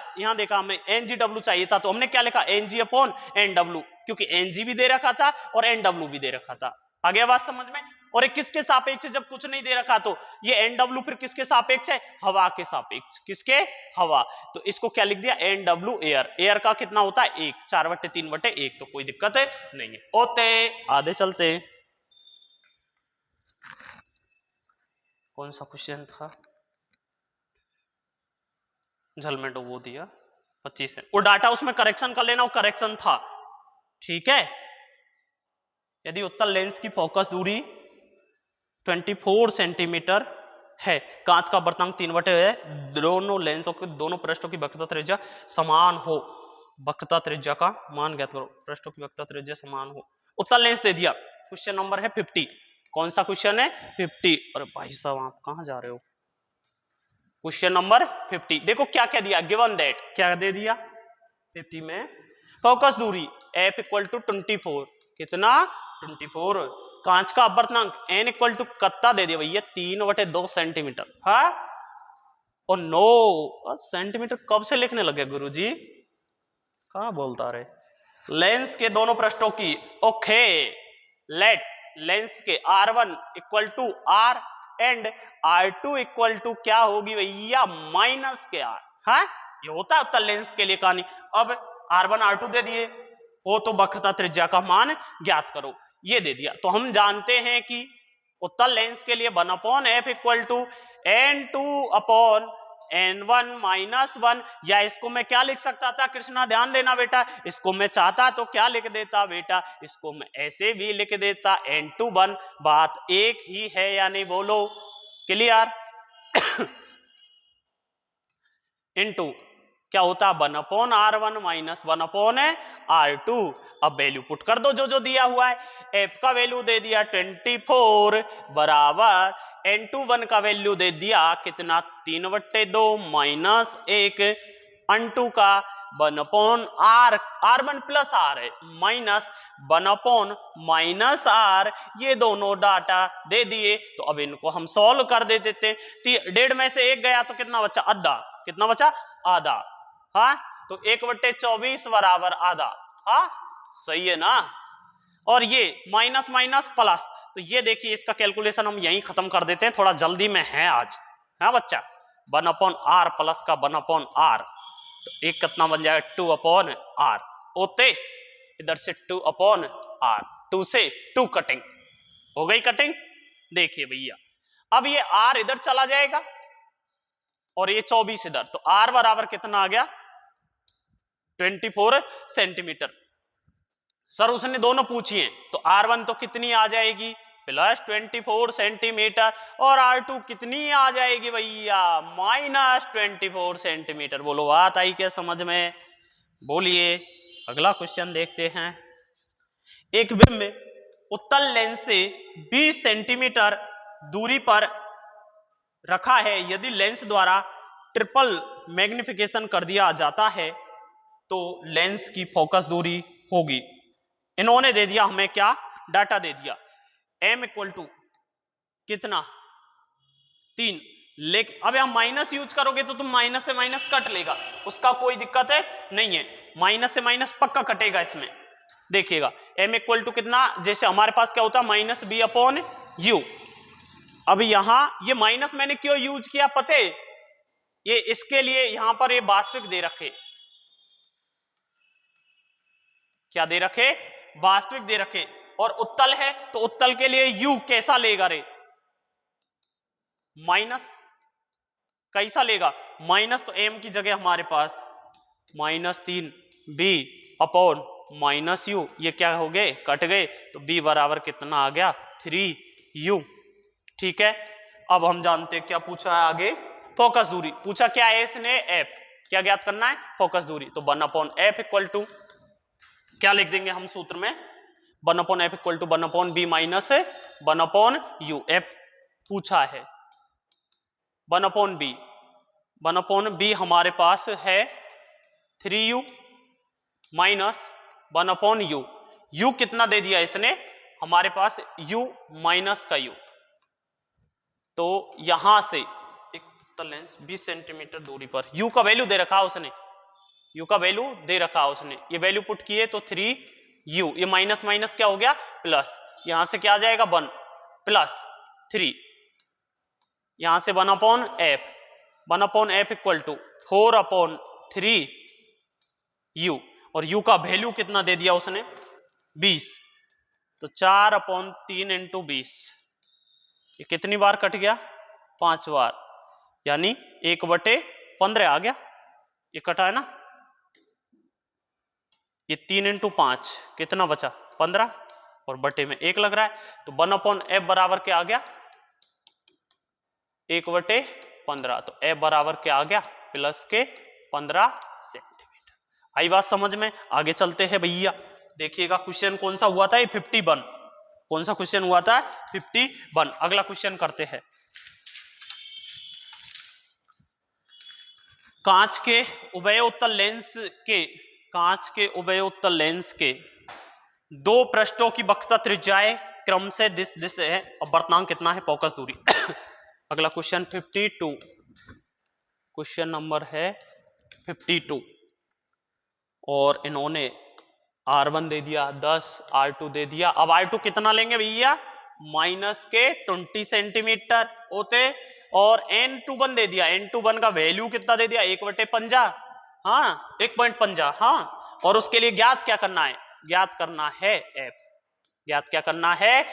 हमें एन जी डब्ल्यू चाहिए था, तो हमने क्या लिखा, एन जी अपॉन एन डब्ल्यू, क्योंकि एन जी भी दे रखा था और एन डब्ल्यू भी दे रखा था। आ गया बात समझ में। और एक किसके सापेक्ष, जब कुछ नहीं दे रखा तो ये एन डब्ल्यू फिर किसके सापेक्ष है, हवा के सापेक्ष, किसके, हवा। तो इसको क्या लिख दिया, एन डब्ल्यू एयर। एयर का कितना होता है 1, 4/3/1, तो कोई दिक्कत है नहीं है। ओते आधे चलते, कौन सा क्वेश्चन था, झलमेटो वो दिया 25 है, वो डाटा उसमें करेक्शन कर लेना, वो करेक्शन था, ठीक है। यदि उत्तल लेंस की फोकस दूरी 24 सेंटीमीटर है, कांच का अपवर्तनांक 3/2 है, दोनों लेंसों के दोनों पृष्ठों की वक्रता त्रिज्या समान हो, वक्रता त्रिज्या का मान ज्ञात करो, पृष्ठों की वक्रता त्रिज्या समान हो। उत्तल लेंस दे दिया, क्वेश्चन नंबर है 50। कौन सा क्वेश्चन है 50। अरे भाई साहब आप कहां जा रहे हो, क्वेश्चन नंबर 50 देखो क्या क्या दिया, गिवन दैट क्या दे दिया 50 में, फोकस दूरी f इक्वल टू 24, कितना 24, कांच का अपवर्तनांक n इक्वल टू कत्ता दे दिया भैया 3/2 सेंटीमीटर, हाँ, और 9 सेंटीमीटर कब से लिखने लगे गुरुजी, कहाँ बोलता रहे, लेंस के दोनों पृष्ठों की, ओके, लेट लेंस के R1 equal to R and R2 equal to क्या होगी भैया माइनस के R, हाँ, ये होता है उत्तल लेंस के लिए कहानी। अब R1 R2 दे दिए, वो तो वक्रता त्रिज्या का मान ज्ञात करो, ये दे दिया। तो हम जानते हैं कि उत्तल लेंस के लिए 1/f equal to n2 upon n1 minus 1, या इसको मैं क्या लिख सकता था कृष्णा, ध्यान देना बेटा, इसको मैं चाहता तो क्या लिख देता बेटा, इसको मैं ऐसे भी लिख देता n2 1, बात एक ही है या नहीं, बोलो क्लियर। इनटू क्या होता है 1/R1 माइनस 1/R2। अब वैल्यू पुट कर दो जो जो दिया हुआ है, f का वैल्यू दे दिया 24 बराबर n21 का वैल्यू दे दिया कितना 3/2 माइनस 1 n2 का 1/R, R1 प्लस R है माइनस 1/-R, ये दोनों डाटा दे दिए। तो अब इनको हम सॉल्व कर दे देते हैं। 1.5 में से 1 गया तो कितना बचा, आधा, कितना बचा आधा, हाँ, तो 1/24 बराबर आधा, हाँ सही है ना। और ये माइनस माइनस प्लस, तो ये देखिए इसका कैलकुलेशन हम यहीं खत्म कर देते हैं, थोड़ा जल्दी में है आज, हाँ बच्चा, 1/R प्लस का 1/R, तो एक कितना बन जाएगा 2/R, ओते इधर से 2/R, 2 से 2 कटिंग हो गई, कटिंग देखिए भैया। अब ये R इधर चला जाएगा और ये 24 इधर, तो R बराबर कितना आ गया 24 सेंटीमीटर। सर उसने दोनों पूछी हैं, तो R1 तो कितनी आ जाएगी प्लस 24 सेंटीमीटर, और R2 कितनी आ जाएगी भैया माइनस 24 सेंटीमीटर। बोलो बात आई क्या समझ में? बोलिए। अगला क्वेश्चन देखते हैं। एक बिंब उत्तल लेंस से 20 सेंटीमीटर दूरी पर रखा है। यदि लेंस द्वारा ट्रिपल मैग्निफिकेशन कर दिया जाता है तो लेंस की फोकस दूरी होगी। इन्होंने दे दिया हमें क्या डाटा दे दिया, m इक्वल टू कितना 3। लेकिन अब यहां माइनस यूज करोगे तो तुम माइनस से माइनस कट लेगा, उसका कोई दिक्कत है नहीं है, माइनस से माइनस पक्का कटेगा इसमें। देखिएगा m इक्वल टू कितना, जैसे हमारे पास क्या होता है माइनस बी अपॉन यू। अब यहां ये माइनस मैंने क्यों यूज किया पते, ये इसके लिए यहां पर ये वास्तविक दे रखे, क्या दे रखे वास्तविक दे रखे, और उत्तल है तो उत्तल के लिए u कैसा लेगा रे माइनस, कैसा लेगा माइनस, तो m की जगह हमारे पास -3b अपॉन माइनस यू, ये क्या हो गए कट गए, तो b बराबर कितना आ गया 3u। ठीक है, अब हम जानते हैं क्या पूछा है आगे, फोकस दूरी पूछा क्या है इसने f, क्या ज्ञात करना है फोकस दूरी, तो 1/f इक्वल टू क्या लिख देंगे हम सूत्र में 1/f equal to 1/b minus 1/u, f पूछा है 1/b, 1/b हमारे पास है 3u माइनस 1/u, u कितना दे दिया इसने हमारे पास u माइनस का u, तो यहां से एक उत्तल लेंस 20 सेंटीमीटर दूरी पर, u का वैल्यू दे रखा उसने, u का वैल्यू दे रखा उसने, ये वैल्यू पुट किए तो 3u, ये माइनस माइनस क्या हो गया प्लस, यहां से क्या आ जाएगा 1 प्लस 3, यहां से 1/f, 1/f equal to 4/3u, और u का वैल्यू कितना दे दिया उसने 20, तो 4/3 इंटू 20, ये कितनी बार कट गया 5 बार, यानी 1/15 आ गया, ये कटा है ना, ये 3 इंटू 5 कितना बचा 15, और बटे में 1 लग रहा है, तो 1/f बराबर क्या आ गया 1/15, तो f बराबर क्या आ गया प्लस के 15 सेंटीमीटर। आई बात समझ में? आगे चलते हैं भैया, देखिएगा क्वेश्चन कौन सा हुआ था ये 51, कौन सा क्वेश्चन हुआ था 51। अगला क्वेश्चन करते हैं, कांच के उभयोत्तल लेंस के दो पृष्ठों की वक्रता त्रिज्याएं क्रम से दिस है, और वर्तनांक कितना है फोकस दूरी। अगला क्वेश्चन 52, क्वेश्चन नंबर है 52, और इन्होंने R1 दे दिया 10, R2 दे दिया, अब R2 कितना लेंगे भैया माइनस के 20 सेंटीमीटर होते, और N21 दे दिया, N21 का वैल्यू कितना दे दिया 1/50, हाँ 1.50, हाँ, और उसके लिए ज्ञात क्या करना है, ज्ञात करना है f, ज्ञात क्या करना है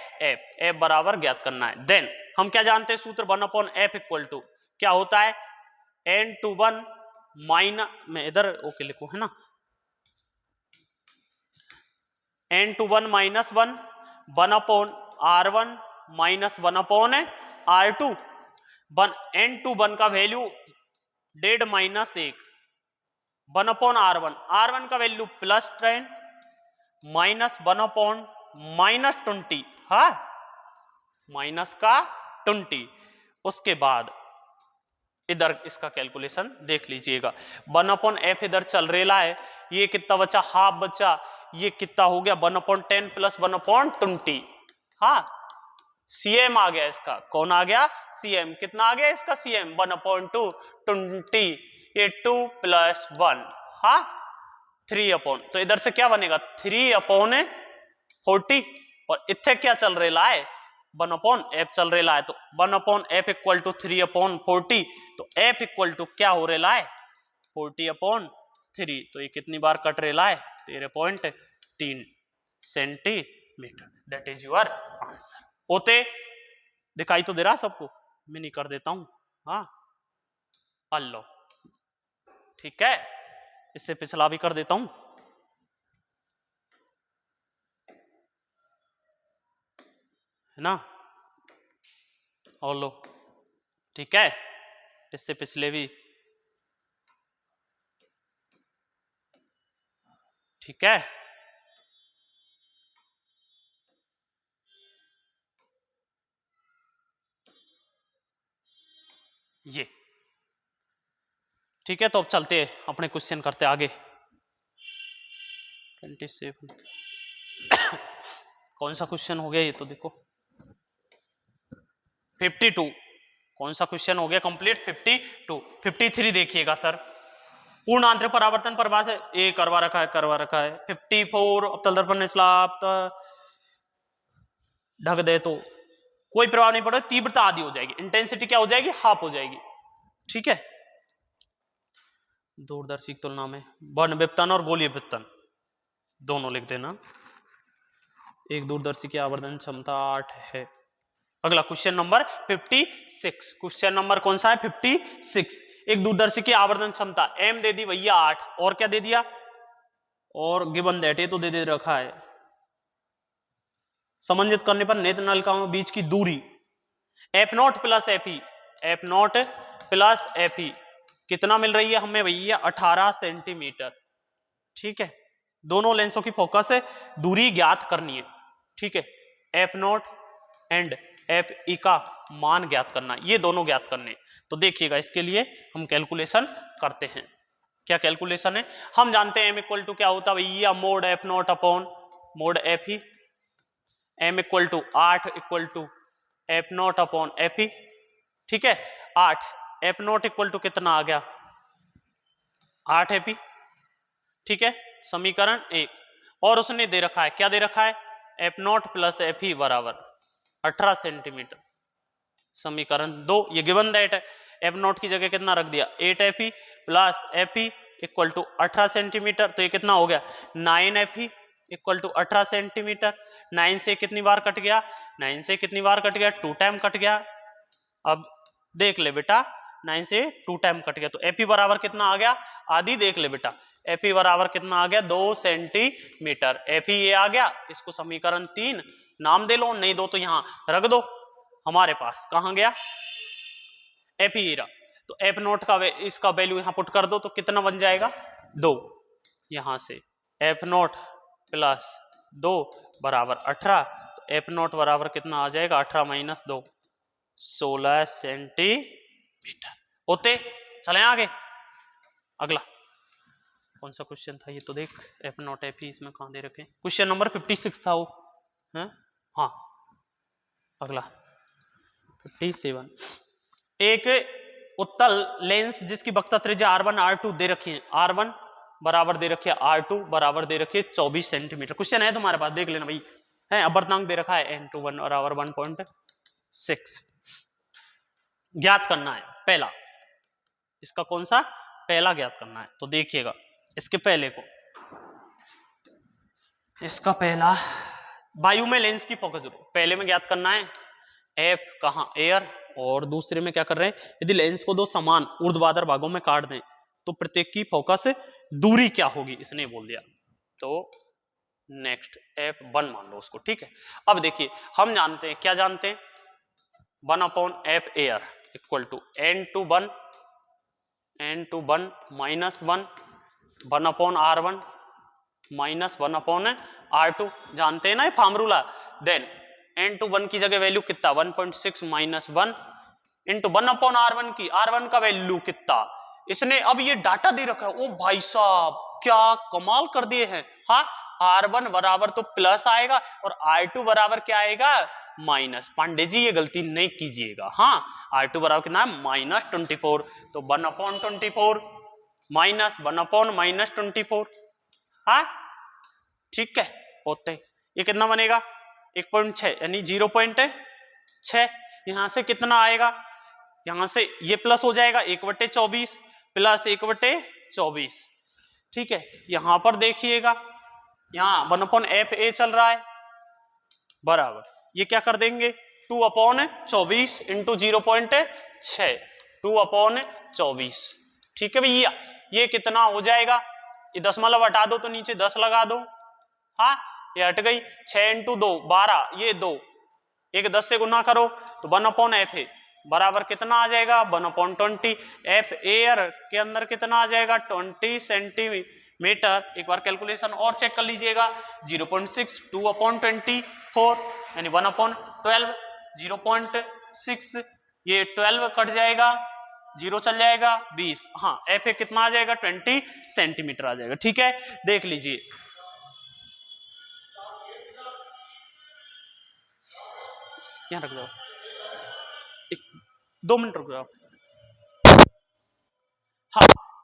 f बराबर ज्ञात करना है। देन हम क्या जानते हैं सूत्र 1/f इक्वल टू क्या होता है N21 माइनस, मैं इधर ओके लिखूं है ना, N21 minus 1 1/R1 minus 1/R2, N21 का वैल्यू 1.5 माइनस 1 1/R1, R1 का वैल्यू +10 माइनस 1/-20, हाँ माइनस का 20, उसके बाद इधर इसका कैलकुलेशन देख लीजिएगा 1/f इधर चल रेला है, ये कितना बचा हाफ बचा, ये कितना हो गया 1/10 प्लस 1/20, हाँ cm आ गया इसका, कौन आ गया cm, कितना आ गया इसका cm 1/2 20, ये 2 प्लस 1, हाँ 3/, तो इधर से क्या बनेगा 3/40, और इथे क्या चल रेला है 1/f चल रेला है, तो 1/f इक्वल टू 3/40, तो f इक्वल टू क्या हो रेला है 40/3, तो ये कितनी बार कट रेला है 13.3 centimetre, that is your answer. होते दिखाई तो दे रहा सबको, मैं नहीं कर देता हूं, हाँ अल्लाह, ठीक है। इससे पिछला भी कर देता हूं, है ना, और लो, ठीक है, इससे पिछले भी, ठीक है। ये ठीक है, तो अब चलते हैं अपने क्वेश्चन करते आगे। 27 कौन सा क्वेश्चन हो गया ये तो देखो, 52 कौन सा क्वेश्चन हो गया कंप्लीट, 52। 53 देखिएगा सर, पूर्ण आंतरिक परावर्तन प्रभाव से ए करवा रखा है 54। अब तल दर्पण ने स्लाब ढक दे तो कोई प्रभाव नहीं पड़ेगा, तीव्रता आधी हो जाएगी, इंटेंसिटी क्या हो जाएगी, हाफ हो जाएगी, ठीक है। दूरदर्शी की तुलना में वर्ण विपतन और गोलीय विपतन दोनों लिख देना। एक दूरदर्शी की आवर्धन क्षमता 8 है। अगला क्वेश्चन नंबर 56, क्वेश्चन नंबर कौन सा है 56। एक दूरदर्शी की आवर्धन क्षमता m दे दी भैया 8, और क्या दे दिया, और गिवन दैट, ये तो दे रखा है। समंजित करने पर नेत्र नलिकाओं के बीच की दूरी F0 plus Fe, F0 plus Fe कितना मिल रही है हमें भैया 18 सेंटीमीटर, ठीक है। दोनों लेंसों की फोकस दूरी ज्ञात करनी है, ठीक है। F0 एंड Fe का मान ज्ञात करना, ये दोनों ज्ञात करने। तो देखिएगा इसके लिए हम कैलकुलेशन करते हैं। क्या कैलकुलेशन है, हम जानते हैं m इक्वल टू क्या होता है भैया, mod F0 upon mod Fe, m equal to 8 equal to F0 upon Fe, ठीक है। 8 F0 इक्वल टू कितना आ गया 8 Fe, ठीक है, समीकरण 1। और उसने दे रखा है, क्या दे रखा है, F0 प्लस Fe बराबर 18 सेंटीमीटर, समीकरण 2। ये गिवन दैट है, F0 की जगह कितना रख दिया 8 Fe plus Fe equal to 18 centimetre, तो ये कितना हो गया 9 Fe इक्वल टू 18 सेंटीमीटर। 9 से कितनी बार कट गया, 9 से कितनी बार कट गया, 2 टाइम कट गया। अब देख ले बेटा, 9 से 2 टाइम कट गया, तो Fe बराबर कितना आ गया, आधी देख ले बेटा, Fe बराबर कितना आ गया 2 सेंटीमीटर। Fe ये आ गया, इसको समीकरण 3 नाम दे लो, नहीं दो तो यहां रख दो हमारे पास, कहां गया Fe रहा। तो F0 का इसका वैल्यू यहां पुट कर दो, तो कितना बन जाएगा 2, यहां से F0 प्लस 2 बराबर 18, तो F0 बराबर कितना आ जाएगा 18 माइनस 2, 16 सेंटीमीटर होते। चलें आगे, अगला कौन सा क्वेश्चन था ये तो देख, F0 Fe इसमें कहां दे रखे, क्वेश्चन नंबर 56 था वो है, हाँ। अगला 57, एक उत्तल लेंस जिसकी वक्रता त्रिज्या R1 R2 दे रखी है, R1 बराबर दे रखी है R2 बराबर दे रखी है 24 सेंटीमीटर। क्वेश्चन है तुम्हारे पास, देख लेना भाई, है अपवर्तनांक दे रखा है N21 बराबर 1.6, ज्ञात करना है पहला, इसका कौन सा पहला ज्ञात करना है। तो देखिएगा इसके पहले को, इसका पहला वायु में लेंस की फोकस दूरी पहले में ज्ञात करना है, F कहां एयर, और दूसरे में क्या कर रहे हैं, यदि लेंस को दो समान ऊर्ध्वाधर भागों में काट दें तो प्रत्येक की फोकस दूरी क्या होगी, इसने बोल दिया। तो नेक्स्ट F1 मान लो उसको, ठीक है। अब देखिए हम जानते हैं, क्या जानते हैं, 1/F air equal to N21 minus 1 1/R1 minus 1/R2 जानते हैं ना ये फार्मूला। देन N21 की जगह वैल्यू कितना 1.6 माइनस 1 इंटू 1/R1 की, R1 का वैल्यू कितना, इसने अब ये डाटा दे रखा है। ओ भाई साहब क्या कमाल कर दिए हैं, हाँ। R1 बराबर तो प्लस आएगा और R2 बराबर क्या आएगा माइनस। पांडे जी ये गलती नहीं कीजिएगा, हाँ। R2 बराबर कितना है -24, तो 1/24 माइनस 1/-24, हाँ ठीक है होते। ये कितना बनेगा 1.6 यानी 0.6। यहां से कितना आएगा, यहां से ये प्लस हो जाएगा 1/24 प्लस 1/24, ठीक है। यहां पर देखिएगा यहाँ 1/FA चल रहा है बराबर, ये क्या कर देंगे 2/24 इंटू 0.6 2/24, ठीक है भैया। ये कितना हो जाएगा ये दशमलव हटा दो तो नीचे 10 लगा दो, हाँ ये हट गई। 6 × 2 12, ये 2, एक 10 से गुना करो तो 1/FA बराबर कितना आ जाएगा 1/20। एफ एयर के अंदर कितना आ जाएगा 20 सेंटीमीटर। एक बार कैलकुलेशन और चेक कर लीजिएगा, 0.6 2/24 यानी 1/12, 0.6 ये 12 कट जाएगा, 0 चल जाएगा 20, हाँ FA कितना आ जाएगा 20 सेंटीमीटर आ जाएगा। ठीक है, देख लीजिए। यहाँ रख जाओ, 2 मिनट रुक जाओ।